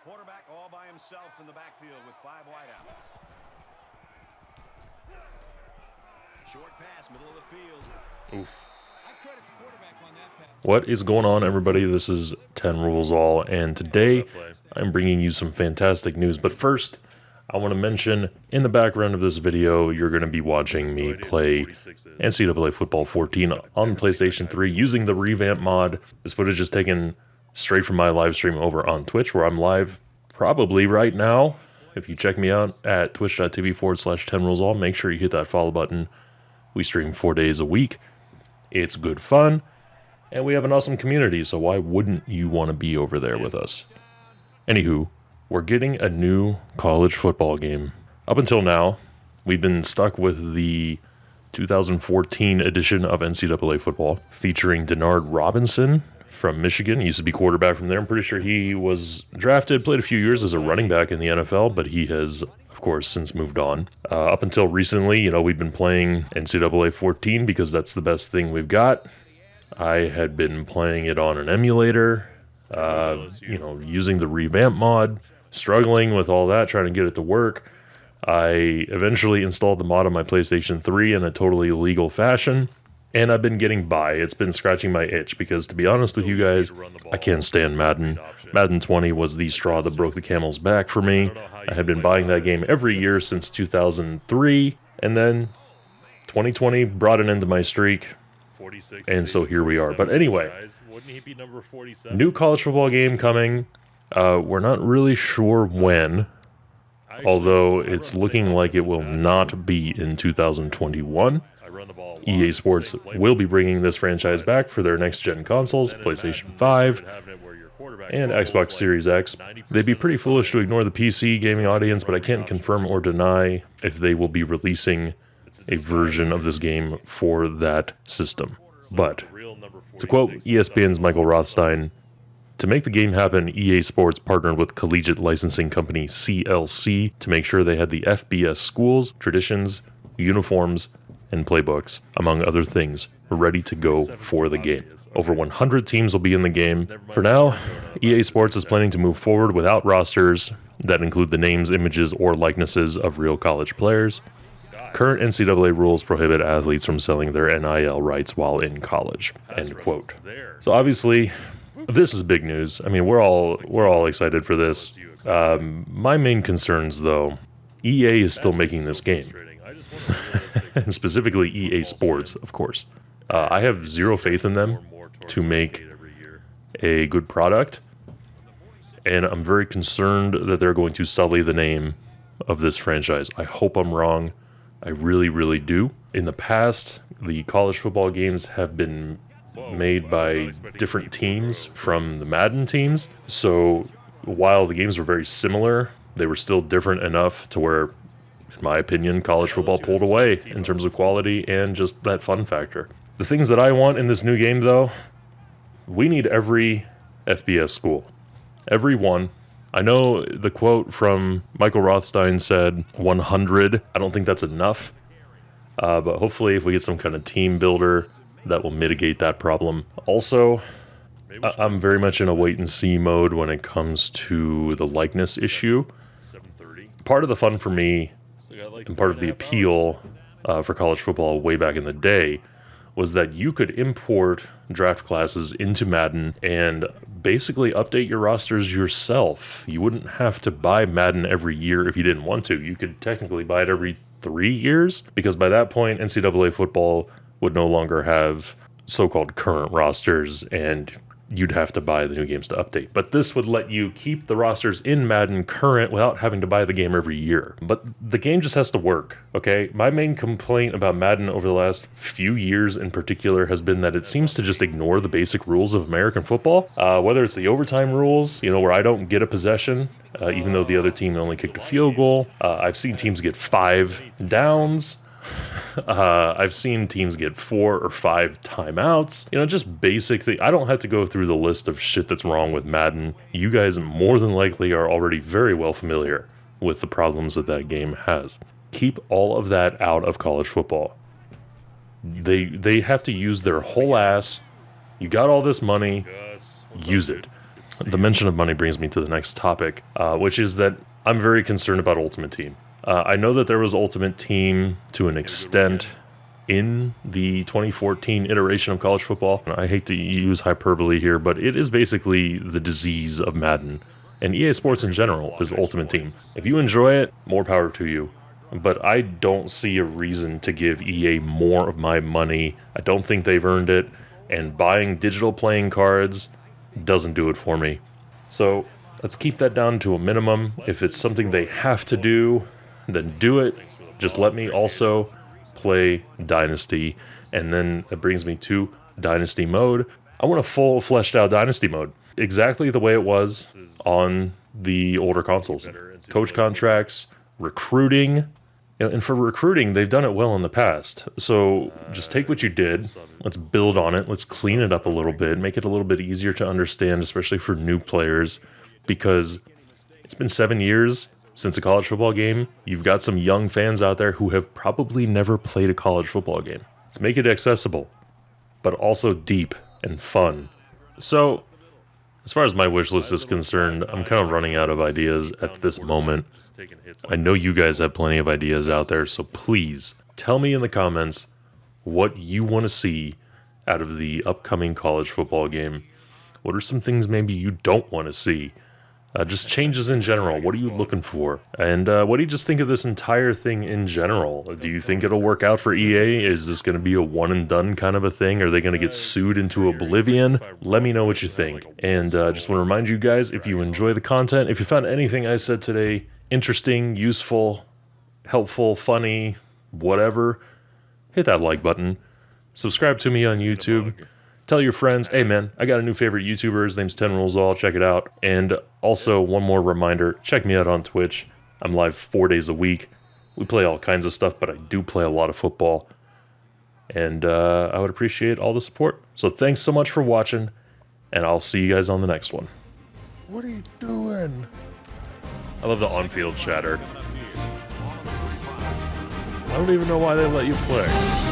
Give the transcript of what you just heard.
Quarterback all by himself in the backfield with 5 wideouts. Short pass, middle of the field. Oof. What is going on, everybody? This is 10 Rules All, and today I'm bringing you some fantastic news. But first, I want to mention, in the background of this video, you're going to be watching me play NCAA Football 14 on PlayStation 3 using the revamped mod. This footage is taken straight from my live stream over on Twitch, where I'm live probably right now. If you check me out at twitch.tv/10rulesall, make sure you hit that follow button. We stream 4 days a week. It's good fun, and we have an awesome community, so why wouldn't you want to be over there with us? Anywho, we're getting a new college football game. Up until now, we've been stuck with the 2014 edition of NCAA Football, featuring Denard Robinson from Michigan. He used to be quarterback from there. I'm pretty sure he was drafted, played a few years as a running back in the NFL, but he has, of course, since moved on. Up until recently, we've been playing NCAA 14 because that's the best thing we've got. I had been playing it on an emulator, using the revamp mod, struggling with all that, trying to get it to work. I eventually installed the mod on my PlayStation 3 in a totally legal fashion, and I've been getting by. It's been scratching my itch because, to be honest with you guys, I can't stand Madden. Madden 20 was the straw that broke the camel's back for me. I had been buying that game every year since 2003, and then 2020 brought an end to my streak, and so here we are. But anyway, new college football game coming. We're not really sure when, although it's looking like it will not be in 2021. EA Sports will be bringing this franchise back for their next-gen consoles, PlayStation 5 and Xbox Series X. They'd be pretty foolish to ignore the PC gaming audience, but I can't confirm or deny if they will be releasing a version of this game for that system. But, to quote ESPN's Michael Rothstein, to make the game happen, EA Sports partnered with collegiate licensing company CLC to make sure they had the FBS schools, traditions, uniforms, and playbooks, among other things, ready to go for the game. Over 100 teams will be in the game. For now, EA Sports is planning to move forward without rosters that include the names, images, or likenesses of real college players. Current NCAA rules prohibit athletes from selling their NIL rights while in college. End quote. So obviously, this is big news. I mean, we're all excited for this. My main concerns, though, EA is still making this game. And specifically EA Sports, of course. I have zero faith in them to make a good product, and I'm very concerned that they're going to sully the name of this franchise. I hope I'm wrong. I really, really do. In the past, the college football games have been made by different teams from the Madden teams, so while the games were very similar, they were still different enough to where, in my opinion, college football pulled away in terms of quality and just that fun factor. The things that I want in this new game, though, we need every FBS school. Every one. I know the quote from Michael Rothstein said 100. I don't think that's enough. But hopefully if we get some kind of team builder, that will mitigate that problem. Also, I'm very much in a wait-and-see mode when it comes to the likeness issue. Part of the fun for me, and part of the appeal for college football way back in the day, was that you could import draft classes into Madden and basically update your rosters yourself. You wouldn't have to buy Madden every year if you didn't want to. You could technically buy it every 3 years, because by that point, NCAA football would no longer have so-called current rosters, and you'd have to buy the new games to update. But this would let you keep the rosters in Madden current without having to buy the game every year. But the game just has to work, okay? My main complaint about Madden over the last few years in particular has been that it seems to just ignore the basic rules of American football. Whether it's the overtime rules, where I don't get a possession, even though the other team only kicked a field goal. I've seen teams get 5 downs. I've seen teams get 4 or 5 timeouts. Just basic thing. I don't have to go through the list of shit that's wrong with Madden. You guys more than likely are already very well familiar with the problems that game has. Keep all of that out of college football. They have to use their whole ass. You got all this money, use it. the mention of money brings me to the next topic, which is that I'm very concerned about Ultimate Team. I know that there was Ultimate Team to an extent in the 2014 iteration of college football. I hate to use hyperbole here, but it is basically the disease of Madden. And EA Sports in general is Ultimate Team. If you enjoy it, more power to you. But I don't see a reason to give EA more of my money. I don't think they've earned it. And buying digital playing cards doesn't do it for me. So let's keep that down to a minimum. If it's something they have to do, then do it. Just let me also play Dynasty. And then that brings me to Dynasty mode. I want a full fleshed out Dynasty mode. Exactly the way it was on the older consoles. Coach contracts, recruiting. And for recruiting, they've done it well in the past. So just take what you did, let's build on it, let's clean it up a little bit, make it a little bit easier to understand, especially for new players, because it's been 7 years since a college football game. You've got some young fans out there who have probably never played a college football game. Let's make it accessible, but also deep and fun. So, as far as my wish list is concerned, I'm kind of running out of ideas at this moment. I know you guys have plenty of ideas out there, so please tell me in the comments what you want to see out of the upcoming college football game. What are some things maybe you don't want to see? Just changes in general. What are you looking for? And what do you just think of this entire thing in general? Do you think it'll work out for EA? Is this going to be a one and done kind of a thing? Are they going to get sued into oblivion? Let me know what you think. And just want to remind you guys, if you enjoy the content, if you found anything I said today interesting, useful, helpful, funny, whatever, hit that like button. Subscribe to me on YouTube. Tell your friends, hey man, I got a new favorite YouTuber, his name's 10 Rules All, check it out. And also, one more reminder, check me out on Twitch. I'm live 4 days a week. We play all kinds of stuff, but I do play a lot of football. And I would appreciate all the support. So thanks so much for watching, and I'll see you guys on the next one. What are you doing? I love the on-field chatter. I don't even know why they let you play.